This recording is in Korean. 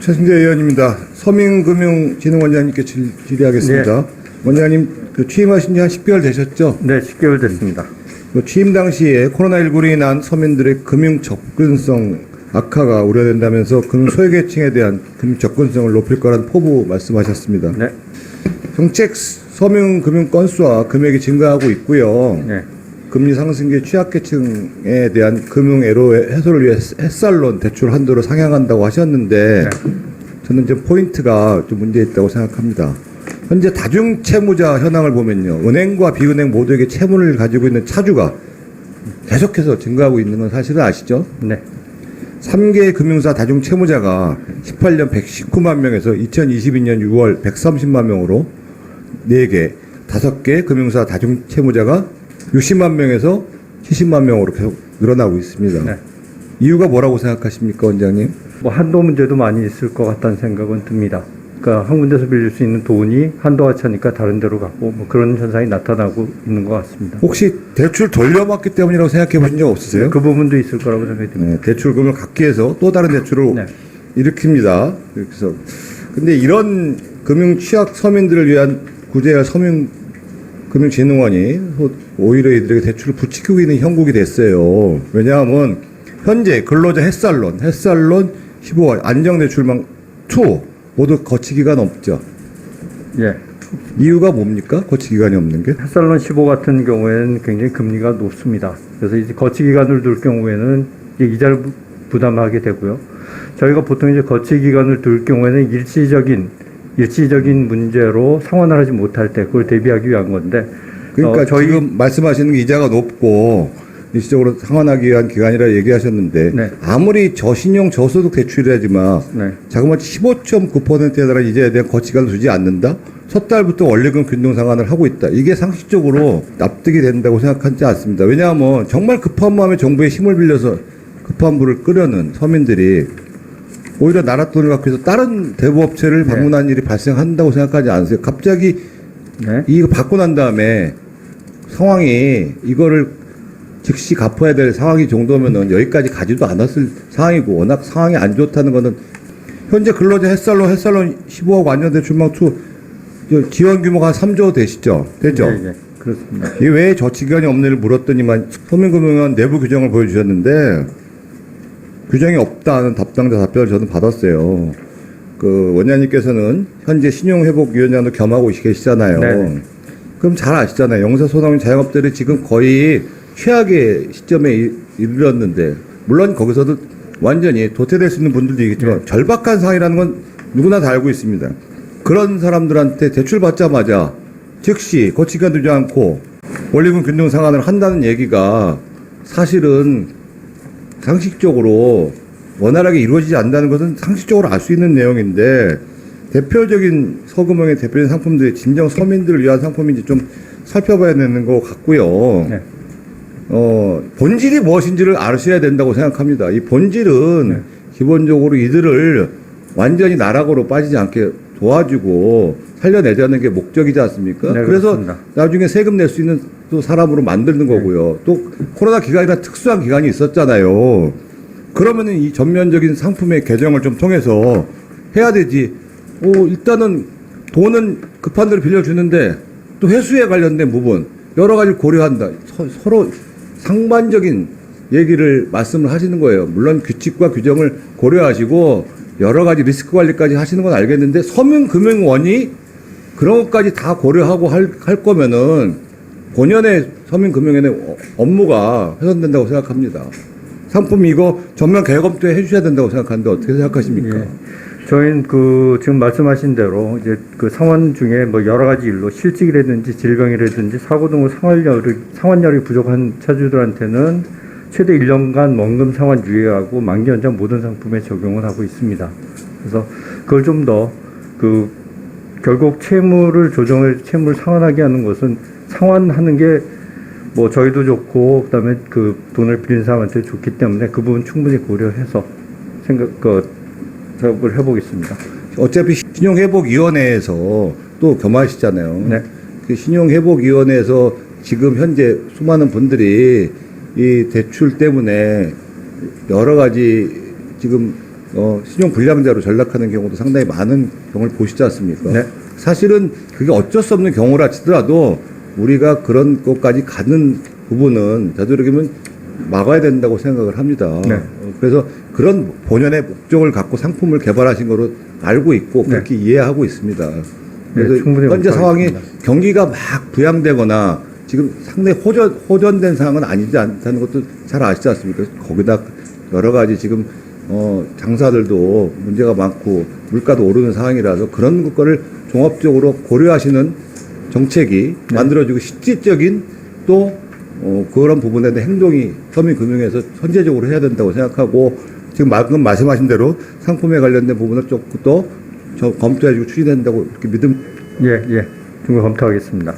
최승재 의원입니다. 서민금융진흥원장님께 질의하겠습니다. 네. 원장님 취임하신 지 한 10개월 되셨죠? 네, 10개월 됐습니다. 취임 당시에 코로나19로 인한 서민들의 금융 접근성 악화가 우려된다면서 금융 소외계층에 대한 금융 접근성을 높일 거란 포부 말씀하셨습니다. 네. 정책 서민 금융 건수와 금액이 증가하고 있고요. 네. 금리 상승기에 취약계층에 대한 금융 애로 해소를 위해 햇살론 대출 한도를 상향한다고 하셨는데, 네. 저는 이제 포인트가 좀 문제 있다고 생각합니다. 현재 다중채무자 현황을 보면요, 은행과 비은행 모두에게 채무를 가지고 있는 차주가 계속해서 증가하고 있는 건 사실은 아시죠? 네. 3개 금융사 다중채무자가 18년 119만 명에서 2022년 6월 130만 명으로 4개, 5개 금융사 다중채무자가 60만 명에서 70만 명으로 계속 늘어나고 있습니다. 네. 이유가 뭐라고 생각하십니까, 원장님? 한도 문제도 많이 있을 것 같다는 생각은 듭니다. 그러니까 한 군데서 빌릴 수 있는 돈이 한도가 차니까 다른 데로 가고 그런 현상이 나타나고 있는 것 같습니다. 혹시 대출 돌려받기 때문이라고 생각해 보신 적 없으세요? 네, 그 부분도 있을 거라고 생각이 듭니다. 네, 대출금을 갖기 위해서 또 다른 대출을 네. 일으킵니다. 그래서 근데 이런 금융 취약 서민들을 위한 구제할 서민금융진흥원이 오히려 이들에게 대출을 부추기고 있는 형국이 됐어요. 왜냐하면 현재 근로자 햇살론 15월 안정대출망 2 모두 거치기간 없죠. 예. 이유가 뭡니까? 거치기간이 없는 게? 햇살론 15 같은 경우에는 굉장히 금리가 높습니다. 그래서 이제 거치기간을 둘 경우에는 이제 이자를 부담하게 되고요. 저희가 보통 이제 거치기간을 둘 경우에는 일시적인 문제로 상환을 하지 못할 때 그걸 대비하기 위한 건데. 그러니까 지금 말씀하시는 게 이자가 높고 일시적으로 상환하기 위한 기간이라 얘기하셨는데, 네. 아무리 저신용 저소득 대출이라지만 네. 자그마치 15.9%에 달한 이자에 대한 거치기간을 두지 않는다? 첫 달부터 원리금 균등 상환을 하고 있다. 이게 상식적으로 납득이 된다고 생각하지 않습니다. 왜냐하면 정말 급한 마음에 정부의 힘을 빌려서 급한 불을 끄려는 서민들이 오히려 나라 돈을 갖고 해서 다른 대부업체를 방문하는 일이 발생한다고 생각하지 않으세요? 갑자기 이거 받고 난 다음에 상황이 이거를 즉시 갚아야 될 상황이 정도면은 여기까지 가지도 않았을 상황이고, 워낙 상황이 안 좋다는 거는 현재 근로자 햇살론 15억 안정대출망 2 지원 규모가 한 3조 되시죠? 되죠? 네, 그렇습니다. 이게 왜 저치기간이 없는지를 물었더니만 서민금융원 내부 규정을 보여주셨는데 규정이 없다는 답당자 답변을 저는 받았어요. 그 원장님께서는 현재 신용회복위원장도 겸하고 계시잖아요. 네네. 그럼 잘 아시잖아요. 영세소상인 자영업들이 지금 거의 최악의 시점에 이르렀는데, 물론 거기서도 완전히 도태될 수 있는 분들도 있겠지만 절박한 상황이라는 건 누구나 다 알고 있습니다. 그런 사람들한테 대출 받자마자 즉시 거치기간 두지 않고 원리금 균등 상환을 한다는 얘기가 사실은 상식적으로 원활하게 이루어지지 않는다는 것은 상식적으로 알 수 있는 내용인데, 대표적인 서금형의 대표적인 상품들이 진정 서민들을 위한 상품인지 좀 살펴봐야 되는 것 같고요. 네. 본질이 무엇인지를 아셔야 된다고 생각합니다. 이 본질은 기본적으로 이들을 완전히 나락으로 빠지지 않게 도와주고 살려내자는 게 목적이지 않습니까? 네, 그래서 그렇습니다. 나중에 세금 낼 수 있는 또 사람으로 만드는 거고요. 또 코로나 기간이나 특수한 기간이 있었잖아요. 그러면은 이 전면적인 상품의 개정을 좀 통해서 해야 되지. 일단은 돈은 급한 대로 빌려주는데 또 회수에 관련된 부분 여러 가지를 고려한다. 서로 상반적인 얘기를 말씀을 하시는 거예요. 물론 규칙과 규정을 고려하시고 여러 가지 리스크 관리까지 하시는 건 알겠는데, 서민금융원이 그런 것까지 다 고려하고 할 거면은 본연의 서민금융원의 업무가 훼손된다고 생각합니다. 상품 이거 전면 개검토 해주셔야 된다고 생각하는데 어떻게 생각하십니까? 예. 저희는 지금 말씀하신 대로 이제 그 상환 중에 여러 가지 일로 실직이라든지 질병이라든지 사고 등으로 상환력이 부족한 차주들한테는 최대 1년간 원금 상환 유예하고 만기 연장 모든 상품에 적용을 하고 있습니다. 그래서 그걸 좀 더 결국 채무를 상환하게 하는 것은 상환하는 게 저희도 좋고 그다음에 그 돈을 빌린 사람한테 좋기 때문에 그 부분 충분히 고려해서 작업을 해보겠습니다. 어차피 신용회복위원회에서 또 겸하시잖아요. 네. 그 신용회복위원회에서 지금 현재 수많은 분들이 이 대출 때문에 여러 가지 지금 신용 불량자로 전락하는 경우도 상당히 많은 경우를 보시지 않습니까? 네. 사실은 그게 어쩔 수 없는 경우라 치더라도 우리가 그런 것까지 가는 부분은 되도록이면 막아야 된다고 생각을 합니다. 네. 그래서 그런 본연의 목적을 갖고 상품을 개발하신 거로 알고 있고 그렇게 이해하고 있습니다. 그래서 충분히 현재 상황이 공감하겠습니다. 경기가 막 부양되거나 지금 상당히 호전된 상황은 아니지 않다는 것도 잘 아시지 않습니까? 거기다 여러 가지 지금 장사들도 문제가 많고 물가도 오르는 상황이라서 그런 것을 종합적으로 고려하시는 정책이 만들어지고 실질적인 또 그런 부분에 대한 행동이 서민금융에서 선제적으로 해야 된다고 생각하고 지금 방금 말씀하신 대로 상품에 관련된 부분을 조금 더 검토해주고 추진된다고 이렇게 예, 예. 충분히 검토하겠습니다.